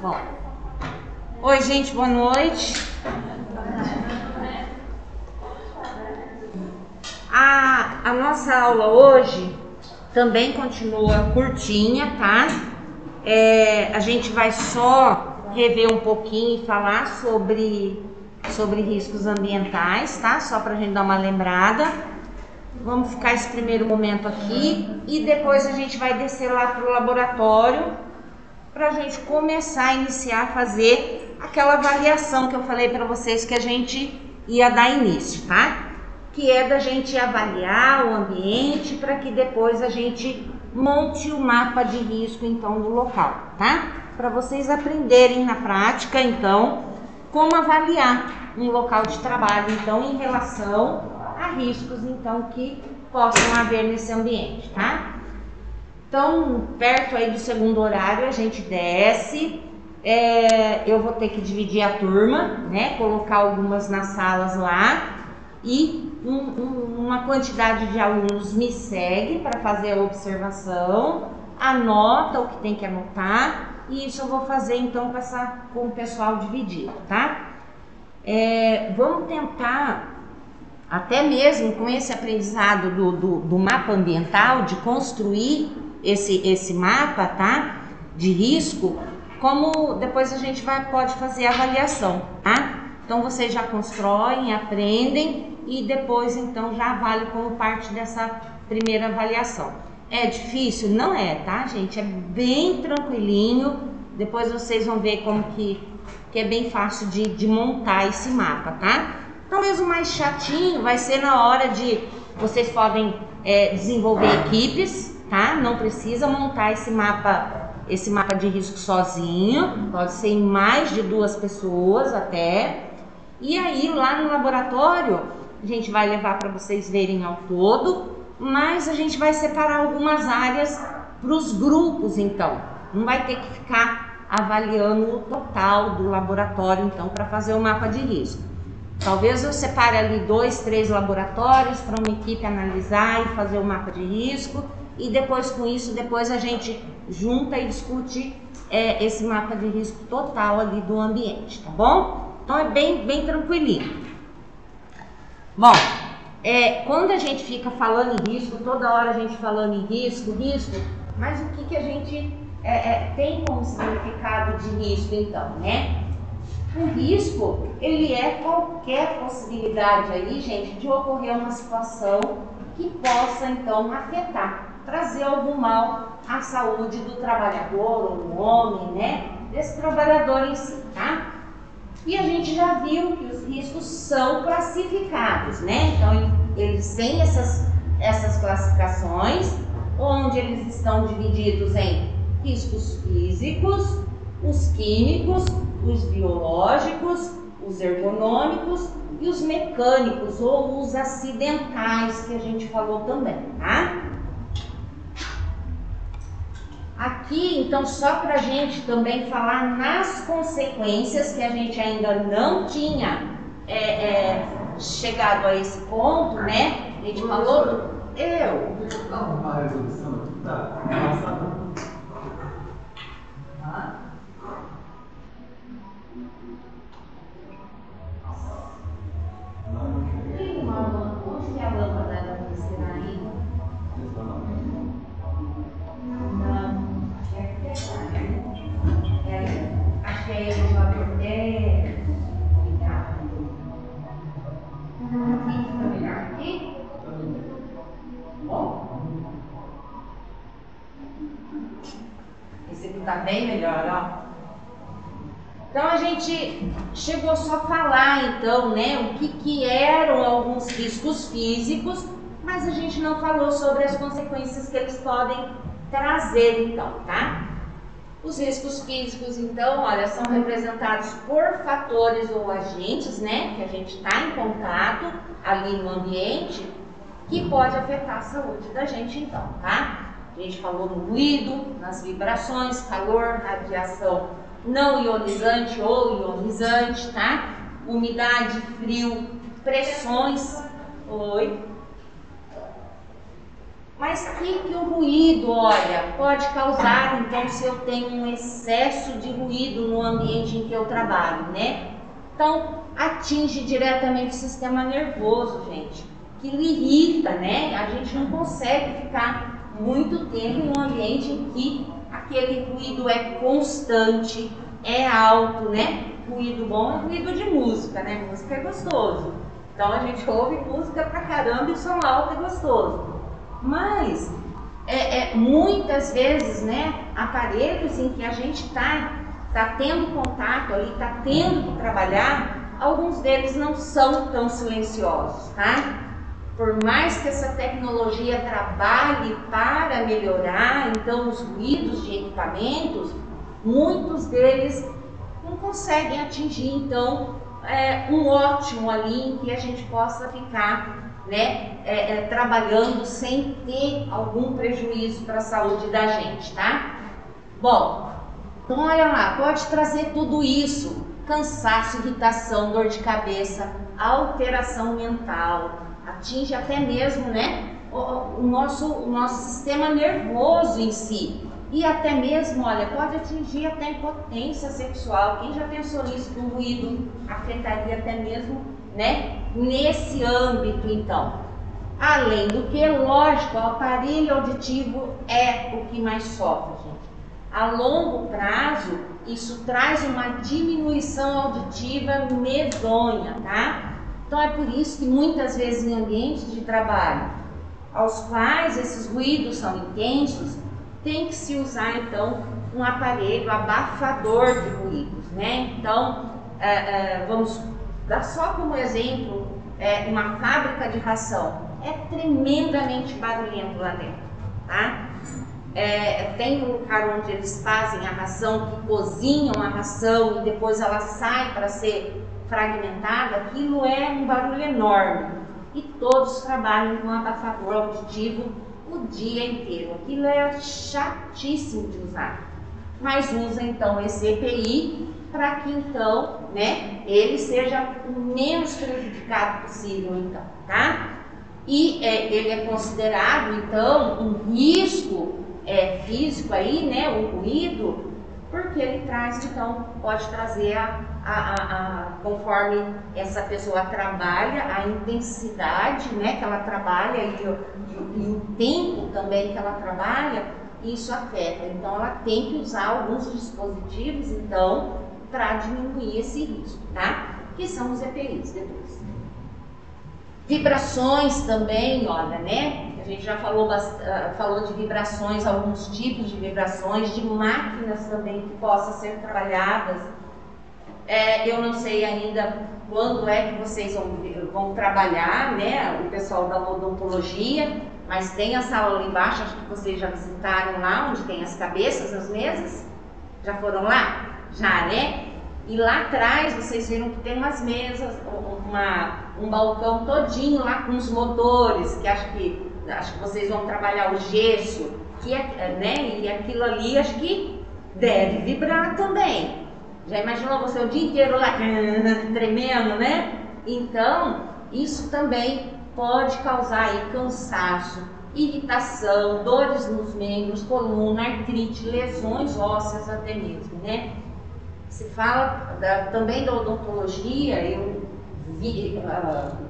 Bom, oi gente, boa noite. A nossa aula hoje também continua curtinha, tá? A gente vai só rever um pouquinho e falar sobre riscos ambientais, tá? Só pra gente dar uma lembrada. Vamos ficar esse primeiro momento aqui e depois a gente vai descer lá pro laboratório para a gente começar a iniciar a fazer aquela avaliação que eu falei para vocês que a gente ia dar início, tá? Que é da gente avaliar o ambiente para que depois a gente monte o mapa de risco então do local, tá? Para vocês aprenderem na prática então como avaliar um local de trabalho então em relação a riscos então que possam haver nesse ambiente, tá? Então, perto aí do segundo horário, a gente desce, eu vou ter que dividir a turma, né, colocar algumas nas salas lá e uma quantidade de alunos me segue para fazer a observação, anota o que tem que anotar e isso eu vou fazer então com o pessoal dividido, tá? Vamos tentar, até mesmo com esse aprendizado do mapa ambiental, de construir esse mapa, tá? De risco, como depois a gente pode fazer a avaliação, tá? Então vocês já constroem, aprendem e depois então já avaliam como parte dessa primeira avaliação. É difícil? Não é, tá, gente? É bem tranquilinho. Depois vocês vão ver como que é bem fácil de montar esse mapa, tá? Então mesmo mais chatinho vai ser na hora de vocês podem desenvolver equipes, tá? Não precisa montar esse mapa de risco sozinho, pode ser em mais de 2 pessoas até. E aí lá no laboratório a gente vai levar para vocês verem ao todo, mas a gente vai separar algumas áreas para os grupos então. Não vai ter que ficar avaliando o total do laboratório então para fazer o mapa de risco. Talvez eu separe ali 2, 3 laboratórios para uma equipe analisar e fazer o mapa de risco. E depois com isso, depois a gente junta e discute esse mapa de risco total ali do ambiente, tá bom? Então é bem tranquilinho. Bom, quando a gente fica falando em risco, toda hora a gente falando em risco, mas o que a gente tem como significado de risco então, né? O risco, ele é qualquer possibilidade aí, gente, de ocorrer uma situação que possa então afetar, trazer algum mal à saúde do trabalhador, ou do homem, né? Desse trabalhador em si, tá? E a gente já viu que os riscos são classificados, né? Então, eles têm essas classificações, onde eles estão divididos em riscos físicos, os químicos, os biológicos, os ergonômicos e os mecânicos, ou os acidentais, que a gente falou também, tá? Aqui, então, só para a gente também falar nas consequências, que a gente ainda não tinha chegado a esse ponto, né? A gente falou do... Dá uma resolução aqui, tá? Nossa. Onde que é a lâmpada da piscina aí? Acho que é ele já fica melhor aqui. Bom. Esse aqui tá bem melhor, ó. Então a gente chegou só a falar então, né, o que eram alguns riscos físicos, mas a gente não falou sobre as consequências que eles podem trazer então, tá? Os riscos físicos, então, olha, são representados por fatores ou agentes, né, que a gente está em contato ali no ambiente, que pode afetar a saúde da gente, então, tá? A gente falou no ruído, nas vibrações, calor, radiação não ionizante ou ionizante, tá? Umidade, frio, pressões. Oi. Mas que o ruído, olha, pode causar, então, se eu tenho um excesso de ruído no ambiente em que eu trabalho, né? Então, atinge diretamente o sistema nervoso, gente, que lhe irrita, né? A gente não consegue ficar muito tempo em um ambiente em que aquele ruído é constante, é alto, né? Ruído bom é ruído de música, né? Música é gostoso. Então, a gente ouve música pra caramba e som alto é gostoso. Mas muitas vezes, né, aparelhos em que a gente tá tendo contato ali, tá tendo que trabalhar, alguns deles não são tão silenciosos, tá? Por mais que essa tecnologia trabalhe para melhorar, então, os ruídos de equipamentos, muitos deles não conseguem atingir, então, um ótimo ali em que a gente possa ficar, né, trabalhando sem ter algum prejuízo para a saúde da gente, tá? Bom, então olha lá, pode trazer tudo isso: cansaço, irritação, dor de cabeça, alteração mental, atinge até mesmo, né, o nosso sistema nervoso em si. E até mesmo, olha, pode atingir até impotência sexual. Quem já pensou nisso, que o ruído afetaria até mesmo, né, nesse âmbito, então? Além do que, lógico, o aparelho auditivo é o que mais sofre, gente. A longo prazo, isso traz uma diminuição auditiva medonha, tá? Então é por isso que muitas vezes em ambientes de trabalho, aos quais esses ruídos são intensos, tem que se usar então um aparelho abafador de ruídos, né? Então, vamos dar só como exemplo uma fábrica de ração. É tremendamente barulhento lá dentro, tá? Tem um lugar onde eles fazem a ração, que cozinham a ração e depois ela sai para ser fragmentada. Aquilo é um barulho enorme e todos trabalham com abafador auditivo o dia inteiro. Aquilo é chatíssimo de usar, mas usa então esse EPI para que então, né, ele seja o menos prejudicado possível, então, tá? E ele é considerado então um risco físico aí, né, o ruído, porque ele traz, então, pode trazer conforme essa pessoa trabalha, a intensidade, né, que ela trabalha e o tempo também que ela trabalha, isso afeta. Então ela tem que usar alguns dispositivos, então, para diminuir esse risco, tá? Que são os EPIs depois. Vibrações também, olha, né? A gente já falou de vibrações, alguns tipos de vibrações, de máquinas também que possam ser trabalhadas. Eu não sei ainda quando é que vocês vão trabalhar, né? O pessoal da odontologia, mas tem a sala lá embaixo, acho que vocês já visitaram lá, onde tem as cabeças, as mesas. Já foram lá? Já, né? E lá atrás vocês viram que tem umas mesas, um balcão todinho lá com os motores, que acho que vocês vão trabalhar o gesso, né? E aquilo ali acho que deve vibrar também. Já imaginou você o dia inteiro lá tremendo, né? Então, isso também pode causar aí cansaço, irritação, dores nos membros, coluna, artrite, lesões ósseas até mesmo, né? Se fala também da odontologia, eu vi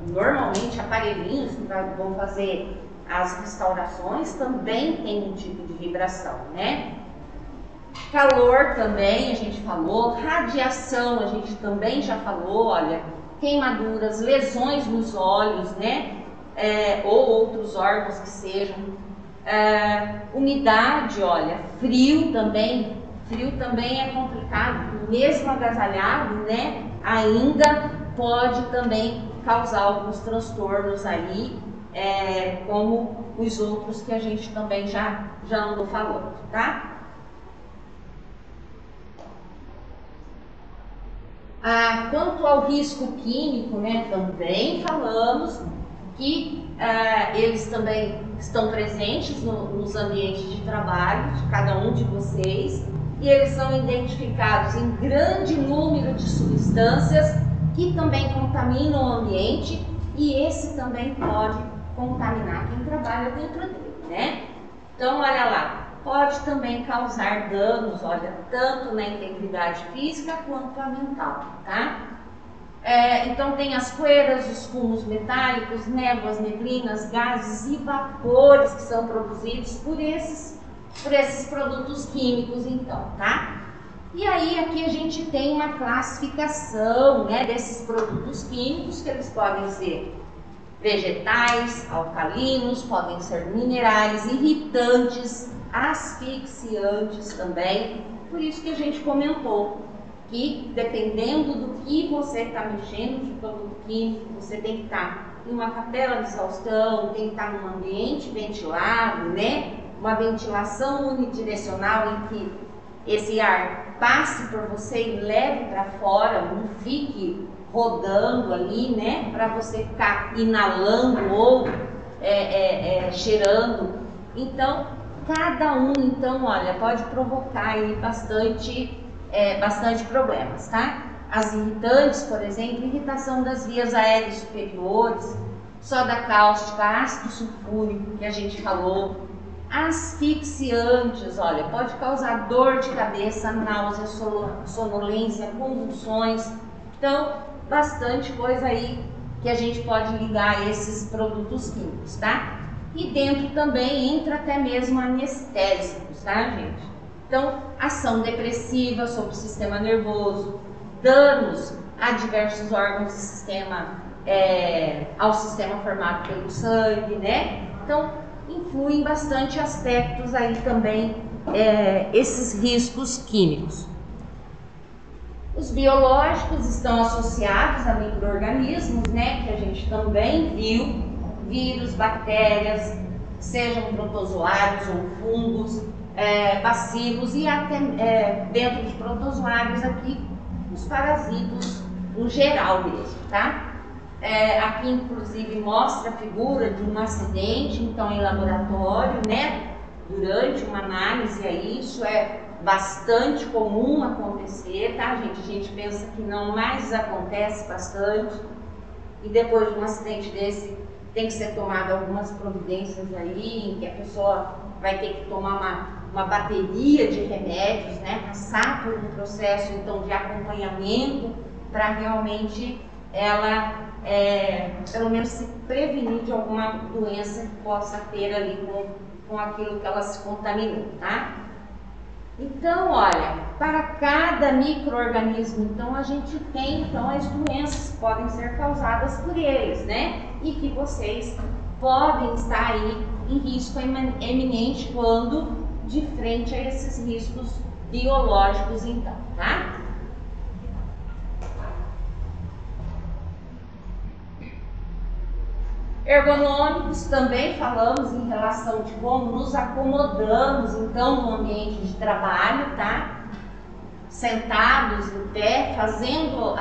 normalmente aparelhinhos que vão fazer as restaurações também tem um tipo de vibração, né? Calor também a gente falou, radiação a gente também já falou, olha, queimaduras, lesões nos olhos, né? Ou outros órgãos que sejam, umidade, olha, frio também é complicado, mesmo agasalhado, né? Ainda pode também causar alguns transtornos aí, como os outros que a gente também já andou falando, tá? Quanto ao risco químico, né, também falamos que eles também estão presentes nos ambientes de trabalho de cada um de vocês, e eles são identificados em grande número de substâncias que também contaminam o ambiente, e esse também pode contaminar quem trabalha dentro dele. né? Então, olha lá, pode também causar danos, olha, tanto na integridade física quanto a mental, tá? Então tem as poeiras, os fumos metálicos, névoas, neblinas, gases e vapores que são produzidos por esses produtos químicos, então, tá? E aí aqui a gente tem uma classificação, né, desses produtos químicos, que eles podem ser vegetais, alcalinos, podem ser minerais, irritantes, asfixiantes também. Por isso que a gente comentou que, dependendo do que você está mexendo de produto químico, você tem que estar em uma capela de exaustão, tem que estar num ambiente ventilado, né? Uma ventilação unidirecional em que esse ar passe por você e leve para fora, não fique rodando ali, né? Para você ficar inalando ou cheirando. Então, cada um, então, olha, pode provocar aí bastante problemas, tá? As irritantes, por exemplo, irritação das vias aéreas superiores, soda cáustica, ácido sulfúrico, que a gente falou, asfixiantes, olha, pode causar dor de cabeça, náusea, sonolência, convulsões. Então, bastante coisa aí que a gente pode ligar a esses produtos químicos, tá? E dentro também entra até mesmo anestésicos, tá, gente? Então, ação depressiva sobre o sistema nervoso, danos a diversos órgãos do sistema, ao sistema formado pelo sangue, né? Então, influem bastante aspectos aí também, esses riscos químicos. Os biológicos estão associados a micro-organismos, né? Que a gente também viu, vírus, bactérias, sejam protozoários ou fungos, bacilos e até dentro dos protozoários aqui, os parasitos no geral mesmo, tá? Aqui inclusive mostra a figura de um acidente, então em laboratório, né? Durante uma análise aí, isso é bastante comum acontecer, tá, gente? A gente pensa que não, mas acontece bastante. E depois de um acidente desse, tem que ser tomado algumas providências aí, em que a pessoa vai ter que tomar uma bateria de remédios, né? Passar por um processo, então, de acompanhamento para realmente ela, pelo menos, se prevenir de alguma doença que possa ter ali com aquilo que ela se contaminou, tá? Então, olha, para cada micro-organismo, então, a gente tem, então, as doenças que podem ser causadas por eles, né? E que vocês podem estar aí em risco eminente quando de frente a esses riscos biológicos, então, tá? Ergonômicos, também falamos em relação de como nos acomodamos, então, no ambiente de trabalho, tá? Sentados, em pé, fazendo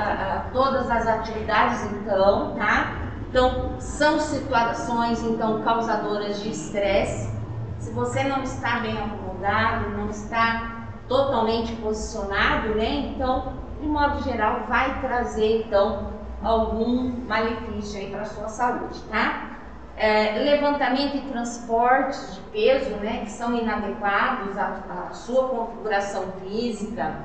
todas as atividades, então, tá? Então, são situações, então, causadoras de estresse. Se você não está bem acomodado, não está totalmente posicionado, né? Então, de modo geral, vai trazer, então, algum malefício aí para a sua saúde, tá? Levantamento e transporte de peso, né, que são inadequados à sua configuração física,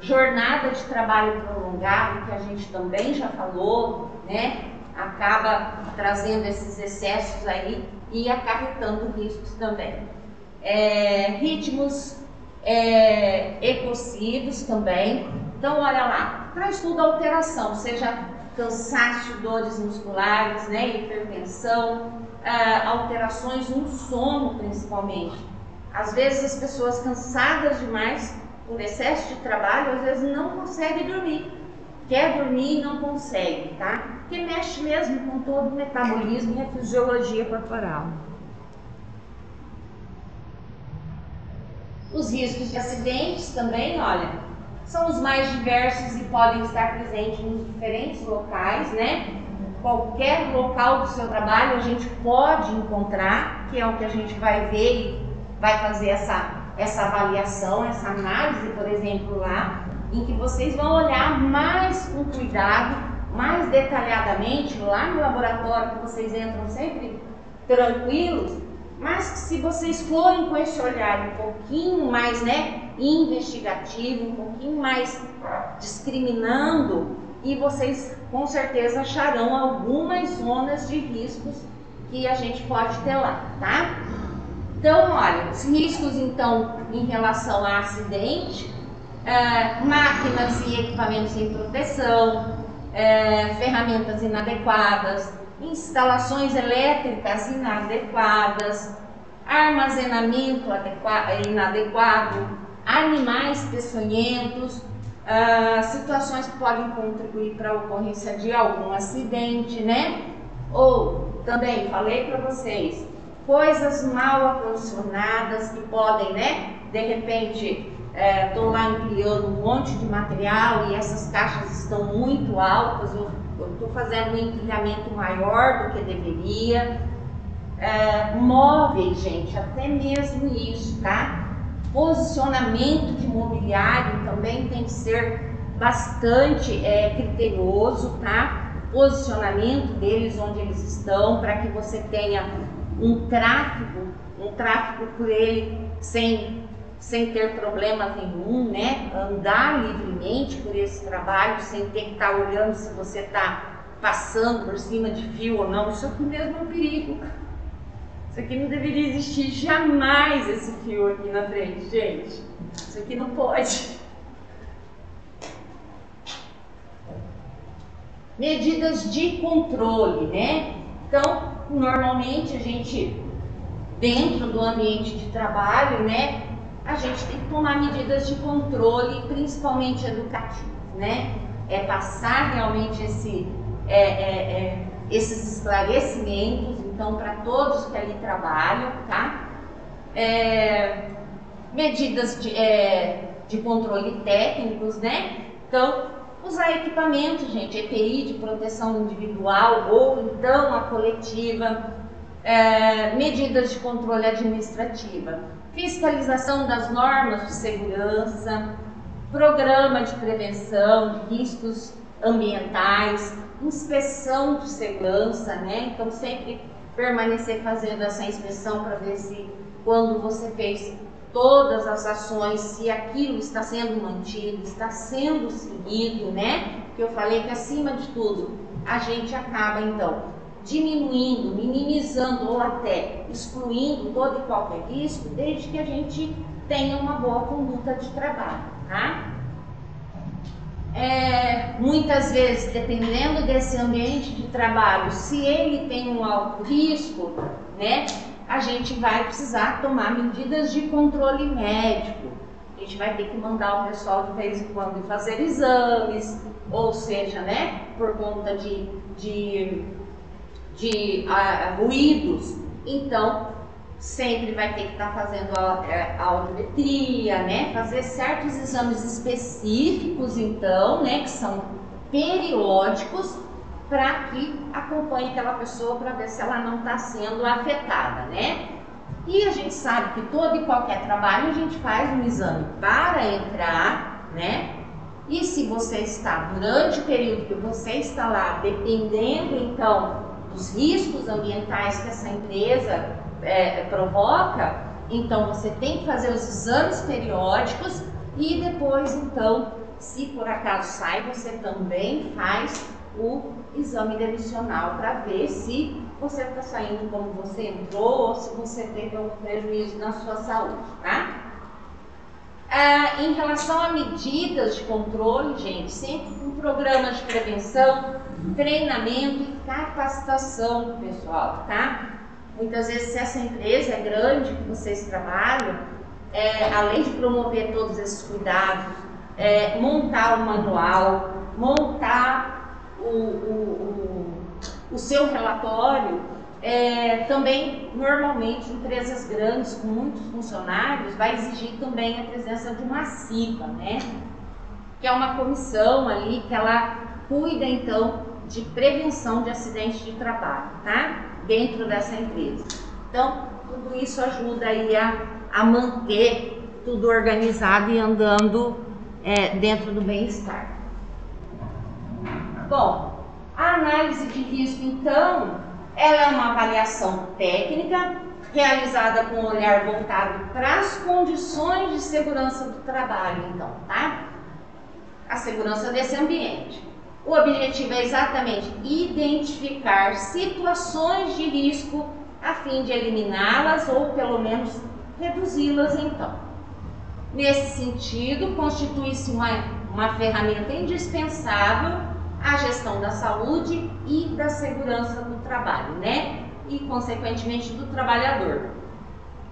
jornada de trabalho prolongado, que a gente também já falou, né, acaba trazendo esses excessos aí e acarretando riscos também. Ritmos ecossivos também. Então, olha lá, traz tudo alteração, seja cansaço, dores musculares, né, hipertensão, alterações no sono principalmente. Às vezes as pessoas cansadas demais por excesso de trabalho, às vezes não conseguem dormir. Quer dormir e não consegue, tá? Porque mexe mesmo com todo o metabolismo e a fisiologia corporal. Os riscos de acidentes também, olha, são os mais diversos e podem estar presentes nos diferentes locais, né? Qualquer local do seu trabalho a gente pode encontrar, que é o que a gente vai ver e vai fazer essa avaliação, essa análise, por exemplo, lá, em que vocês vão olhar mais com cuidado, mais detalhadamente, lá no laboratório, que vocês entram sempre tranquilos, mas se vocês forem com esse olhar um pouquinho mais, né, investigativo, um pouquinho mais discriminando, e vocês com certeza acharão algumas zonas de riscos que a gente pode ter lá, tá? Então, olha, os riscos então em relação a acidente, máquinas e equipamentos sem proteção, ferramentas inadequadas, instalações elétricas inadequadas, armazenamento inadequado, animais peçonhentos, situações que podem contribuir para a ocorrência de algum acidente, né? Ou também falei para vocês, coisas mal acondicionadas que podem, né? De repente, estou lá empilhando um monte de material e essas caixas estão muito altas, eu estou fazendo um empilhamento maior do que deveria. Móveis, gente, até mesmo isso, tá? Posicionamento de mobiliário também tem que ser bastante criterioso, tá? Posicionamento deles onde eles estão, para que você tenha um tráfego por ele sem ter problema nenhum, né? Andar livremente por esse trabalho sem ter que estar olhando se você está passando por cima de fio ou não. Isso aqui mesmo é um perigo. Isso aqui não deveria existir jamais, esse fio aqui na frente, gente. Isso aqui não pode. Medidas de controle, né? Então, normalmente a gente, dentro do ambiente de trabalho, né? A gente tem que tomar medidas de controle, principalmente educativas, né? Passar realmente esses esclarecimentos, então, para todos que ali trabalham, tá? Medidas de controle técnicos, né? Então, usar equipamento, gente, EPI de proteção individual ou então a coletiva, medidas de controle administrativa, fiscalização das normas de segurança, programa de prevenção de riscos ambientais, inspeção de segurança, né? Então sempre permanecer fazendo essa inspeção para ver se quando você fez todas as ações, se aquilo está sendo mantido, está sendo seguido, né? Que eu falei que acima de tudo a gente acaba então diminuindo, minimizando ou até excluindo todo e qualquer risco, desde que a gente tenha uma boa conduta de trabalho, tá? Muitas vezes, dependendo desse ambiente de trabalho, se ele tem um alto risco, né, a gente vai precisar tomar medidas de controle médico. A gente vai ter que mandar o pessoal de vez em quando fazer exames, ou seja, né, por conta de ruídos, então sempre vai ter que estar fazendo a audiometria, né? Fazer certos exames específicos, então, né? Que são periódicos, para que acompanhe aquela pessoa para ver se ela não está sendo afetada, né? E a gente sabe que todo e qualquer trabalho a gente faz um exame para entrar, né? E se você está, durante o período que você está lá, dependendo então dos riscos ambientais que essa empresa provoca, então você tem que fazer os exames periódicos e depois então, se por acaso sai, você também faz o exame demissional para ver se você está saindo como você entrou ou se você teve algum prejuízo na sua saúde, tá? Em relação a medidas de controle, gente, sempre com programas de prevenção, treinamento e capacitação do pessoal, tá? Muitas vezes, se essa empresa é grande que vocês trabalham, além de promover todos esses cuidados, montar o manual, montar o seu relatório, também, normalmente, empresas grandes com muitos funcionários vai exigir também a presença de uma CIPA, né? Que é uma comissão ali que ela cuida, então, de prevenção de acidentes de trabalho, tá? Dentro dessa empresa. Então, tudo isso ajuda aí a manter tudo organizado e andando dentro do bem-estar. Bom, a análise de risco, então, ela é uma avaliação técnica realizada com um olhar voltado para as condições de segurança do trabalho, então, tá? A segurança desse ambiente. O objetivo é exatamente identificar situações de risco a fim de eliminá-las ou pelo menos reduzi-las, então. Nesse sentido, constitui-se uma ferramenta indispensável à gestão da saúde e da segurança do trabalho, né? E, consequentemente, do trabalhador.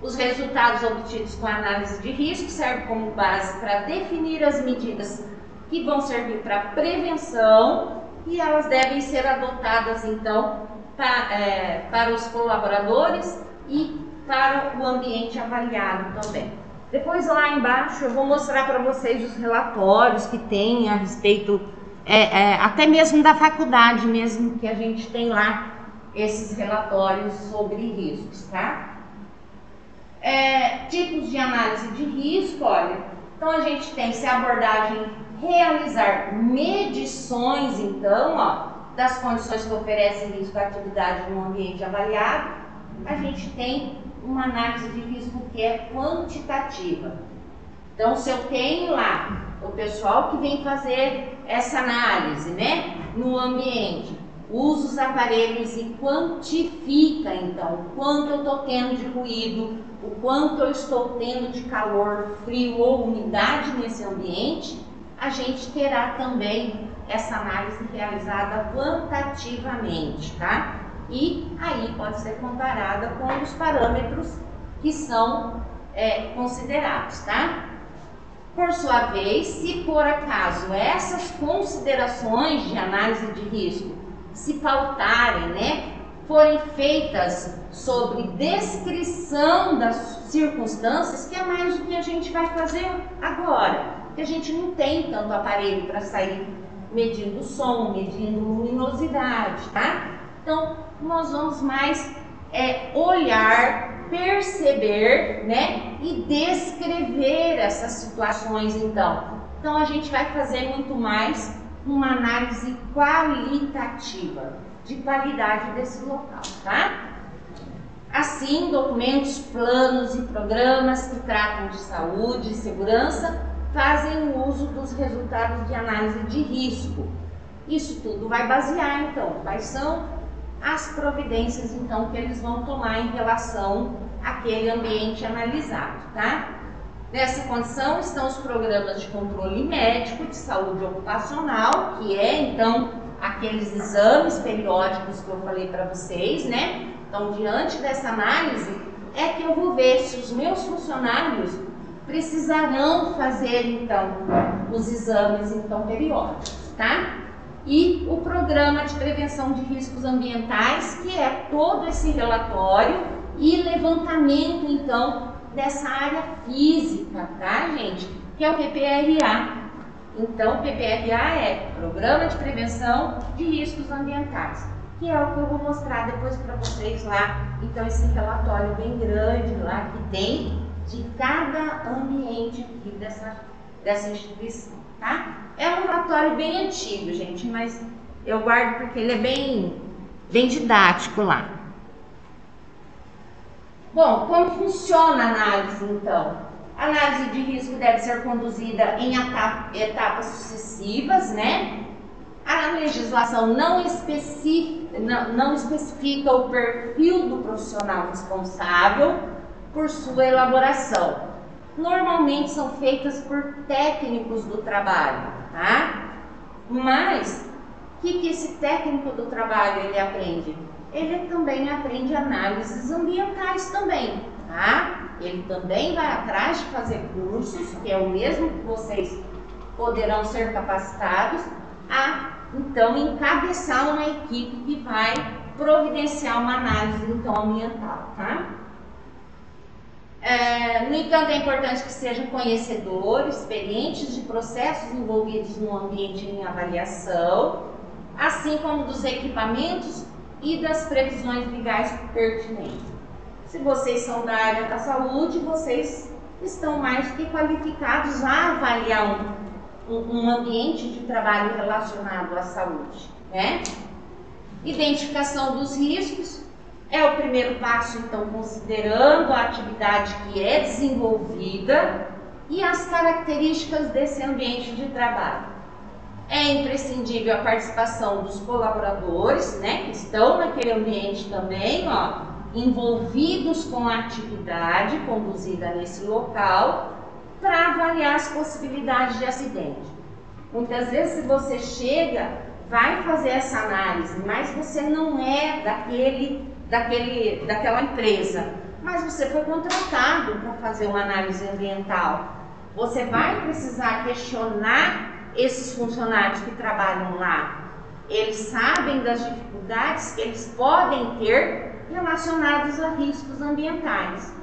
Os resultados obtidos com a análise de risco servem como base para definir as medidas que vão servir para prevenção e elas devem ser adotadas, então, para os colaboradores e para o ambiente avaliado também. Depois, lá embaixo, eu vou mostrar para vocês os relatórios que tem a respeito, até mesmo da faculdade mesmo, que a gente tem lá esses relatórios sobre riscos, tá? Tipos de análise de risco, olha, então a gente tem se a abordagem realizar medições, então, ó, das condições que oferecem risco à atividade no ambiente avaliado, a gente tem uma análise de risco que é quantitativa. Então, se eu tenho lá o pessoal que vem fazer essa análise, né, no ambiente, usa os aparelhos e quantifica, então, o quanto eu estou tendo de ruído, o quanto eu estou tendo de calor, frio ou umidade nesse ambiente, a gente terá também essa análise realizada quantitativamente, tá? E aí pode ser comparada com os parâmetros que são considerados, tá? Por sua vez, se por acaso essas considerações de análise de risco se pautarem, né, forem feitas sobre descrição das circunstâncias, que é mais o que a gente vai fazer agora, que a gente não tem tanto aparelho para sair medindo som, medindo luminosidade, tá? Então, nós vamos mais olhar, perceber, né, e descrever essas situações, então. Então, a gente vai fazer muito mais uma análise qualitativa, de qualidade desse local, tá? Assim, documentos, planos e programas que tratam de saúde e segurança fazem o uso dos resultados de análise de risco. Isso tudo vai basear, então, quais são as providências, então, que eles vão tomar em relação àquele ambiente analisado, tá? Nessa condição estão os programas de controle médico de saúde ocupacional, que então, aqueles exames periódicos que eu falei para vocês, né? Então, diante dessa análise, é que eu vou ver se os meus funcionários precisarão fazer, então, os exames, então, periódicos, tá? E o programa de prevenção de riscos ambientais, que é todo esse relatório e levantamento, então, dessa área física, tá, gente? Que é o PPRA. Então, o PPRA é Programa de Prevenção de Riscos Ambientais, que é o que eu vou mostrar depois para vocês lá. Então, esse relatório bem grande lá que tem de cada ambiente aqui dessa instituição, tá? É um relatório bem antigo, gente, mas eu guardo porque ele é bem didático lá. Bom, como funciona a análise, então? A análise de risco deve ser conduzida em etapas sucessivas, né? A legislação não especifica o perfil do profissional responsável por sua elaboração. Normalmente são feitas por técnicos do trabalho, tá? Mas, o que esse técnico do trabalho ele aprende? Ele também aprende análises ambientais também, tá? Ele também vai atrás de fazer cursos, que é o mesmo que vocês poderão ser capacitados a, então, encabeçar uma equipe que vai providenciar uma análise, então, ambiental, tá? No entanto, é importante que sejam conhecedores, experientes de processos envolvidos no ambiente em avaliação, assim como dos equipamentos e das previsões legais pertinentes. Se vocês são da área da saúde, vocês estão mais que qualificados a avaliar um ambiente de trabalho relacionado à saúde, né? Identificação dos riscos É o primeiro passo, então, considerando a atividade que é desenvolvida e as características desse ambiente de trabalho. É imprescindível a participação dos colaboradores, né, que estão naquele ambiente também, ó, envolvidos com a atividade conduzida nesse local, para avaliar as possibilidades de acidente. Muitas vezes, se você chega, vai fazer essa análise, mas você não é daquela empresa, mas você foi contratado para fazer uma análise ambiental. Você vai precisar questionar esses funcionários que trabalham lá. Eles sabem das dificuldades que eles podem ter relacionadas a riscos ambientais.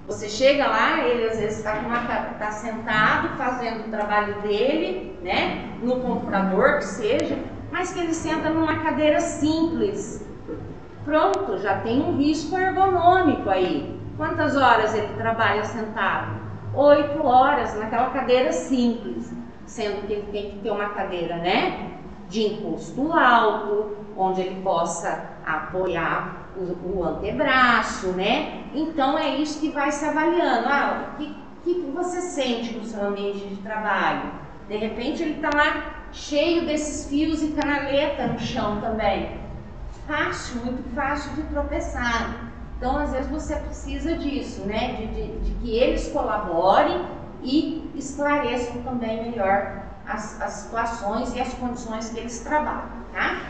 Você chega lá, ele às vezes está sentado fazendo o trabalho dele, né, no computador que seja, mas que ele senta numa cadeira simples. Pronto, já tem um risco ergonômico aí. Quantas horas ele trabalha sentado? 8 horas naquela cadeira simples, sendo que ele tem que ter uma cadeira, né, de encosto alto, onde ele possa apoiar o antebraço, né? Então é isso que vai se avaliando. O que você sente no seu ambiente de trabalho? De repente ele está lá cheio desses fios e canaleta no chão também. Fácil, muito fácil de tropeçar. Então às vezes você precisa disso, né? De que eles colaborem e esclareçam também melhor as situações e as condições que eles trabalham, tá?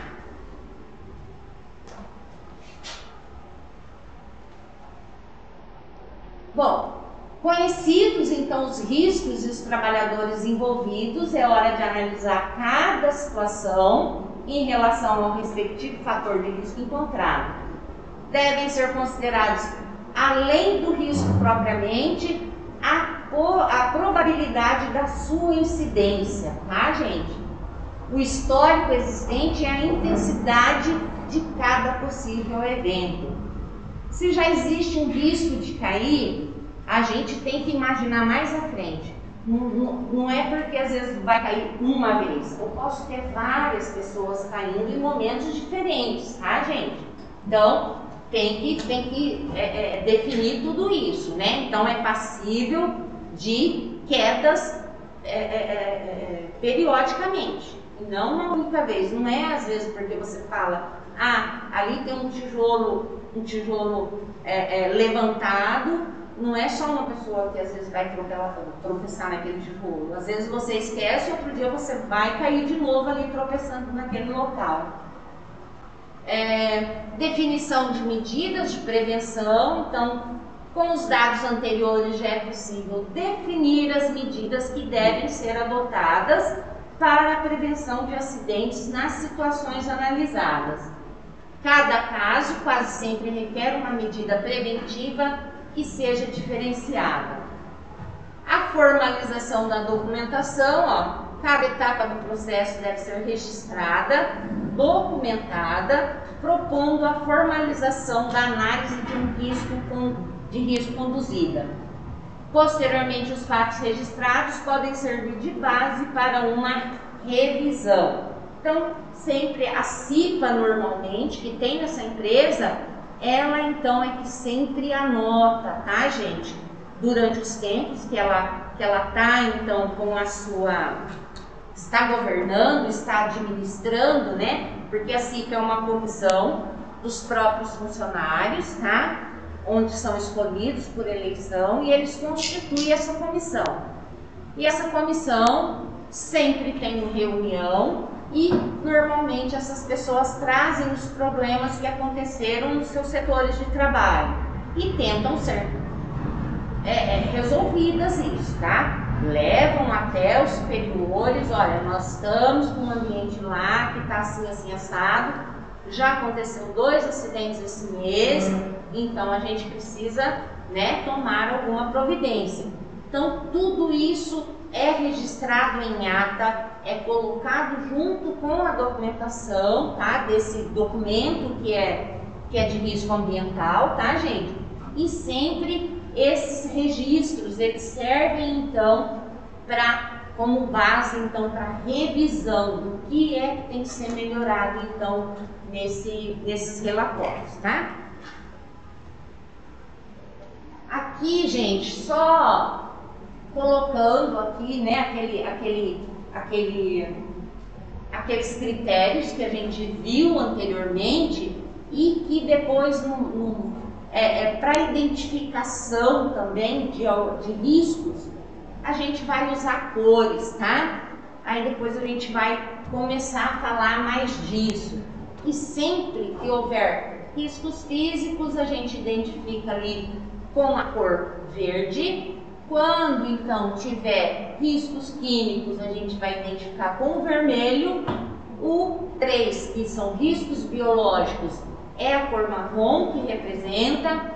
Bom, conhecidos então os riscos e os trabalhadores envolvidos, é hora de analisar cada situação em relação ao respectivo fator de risco encontrado. Devem ser considerados, além do risco propriamente, a probabilidade da sua incidência, tá, gente? O histórico existente e a intensidade de cada possível evento. Se já existe um risco de cair, a gente tem que imaginar mais à frente. Não é porque às vezes vai cair uma vez. Eu posso ter várias pessoas caindo em momentos diferentes, tá, gente? Então, tem que definir tudo isso, né? Então, é passível de quedas periodicamente, e não uma única vez. Não é às vezes porque você fala, ali tem um tijolo levantado, não é só uma pessoa que às vezes vai tropeçar naquele tijolo. Às vezes você esquece e outro dia você vai cair de novo ali tropeçando naquele local. Definição de medidas de prevenção. Então, com os dados anteriores já é possível definir as medidas que devem ser adotadas para a prevenção de acidentes nas situações analisadas. Cada caso quase sempre requer uma medida preventiva que seja diferenciada. A formalização da documentação, cada etapa do processo deve ser registrada, documentada, propondo a formalização da análise de risco conduzida. Posteriormente, os fatos registrados podem servir de base para uma revisão. Então, sempre a CIPA, normalmente, que tem nessa empresa, ela então é que sempre anota, tá, gente? Durante os tempos que ela está, então, com a sua... está governando, está administrando, né? Porque a CIPA é uma comissão dos próprios funcionários, tá? Onde são escolhidos por eleição e eles constituem essa comissão. E essa comissão sempre tem reunião e normalmente essas pessoas trazem os problemas que aconteceram nos seus setores de trabalho e tentam ser resolvidas isso, tá? Levam até os superiores, olha, nós estamos com um ambiente lá que está assim, assim, assado, já aconteceu 2 acidentes esse mês, então a gente precisa, né, tomar alguma providência. Então, tudo isso é registrado em ata, é colocado junto com a documentação, tá, desse documento que é de risco ambiental, tá, gente? E sempre esses registros, eles servem então como base então para revisão do que é que tem que ser melhorado então nesses relatórios, tá? Aqui, gente, só colocando aqui, né, aqueles critérios que a gente viu anteriormente e que depois para identificação também de riscos, a gente vai usar cores, tá? Aí depois a gente vai começar a falar mais disso. E sempre que houver riscos físicos, a gente identifica ali com a cor verde. Quando então tiver riscos químicos, a gente vai identificar com o vermelho. O 3, que são riscos biológicos, é a cor marrom que representa,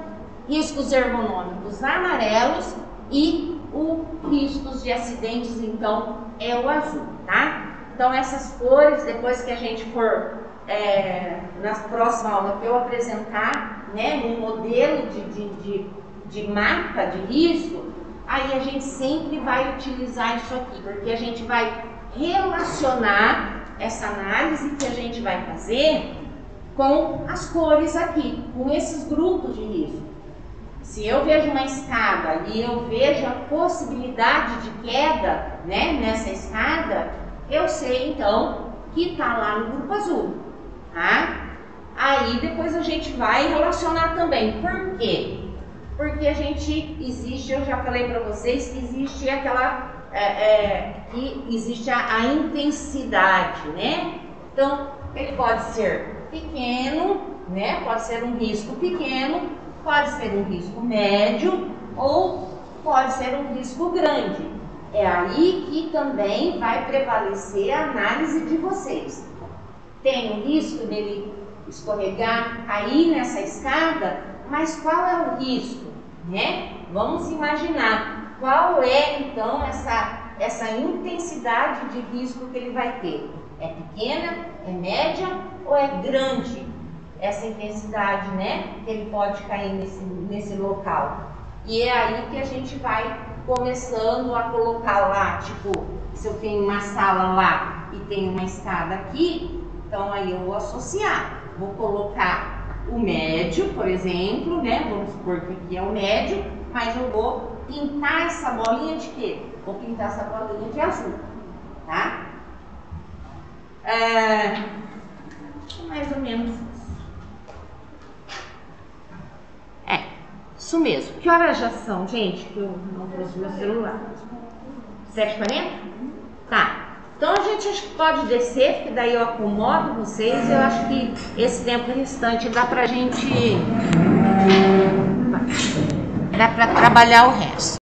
riscos ergonômicos amarelos e o riscos de acidentes, então, é o azul, tá? Então essas cores, depois que a gente for, na próxima aula que eu apresentar, né, um modelo de mapa de risco, aí a gente sempre vai utilizar isso aqui, porque a gente vai relacionar essa análise que a gente vai fazer com as cores aqui, com esses grupos de risco. Se eu vejo uma escada e eu vejo a possibilidade de queda, né, nessa escada, eu sei então que está lá no grupo azul, tá? Aí depois a gente vai relacionar também. Por quê? Porque eu já falei para vocês que existe existe a intensidade, né? Então, ele pode ser pequeno, né? Pode ser um risco pequeno, pode ser um risco médio ou pode ser um risco grande. É aí que também vai prevalecer a análise de vocês. Tem o risco dele escorregar, cair nessa escada, mas qual é o risco, né? Vamos imaginar qual é então essa intensidade de risco que ele vai ter. É pequena, é média ou é grande essa intensidade, né? Que ele pode cair nesse local. E é aí que a gente vai começando a colocar lá, tipo, se eu tenho uma sala lá e tenho uma escada aqui, então aí eu vou associar. Vou colocar o médio, por exemplo, né? Vamos supor que aqui é o médio, mas eu vou pintar essa bolinha de quê? Vou pintar essa bolinha de azul, tá? Mais ou menos isso. Isso mesmo. Que horas já são, gente? Que eu não trouxe meu celular. 7h40? Tá. Então a gente pode descer, porque daí eu acomodo vocês. Eu acho que esse tempo restante dá pra gente... dá pra trabalhar o resto.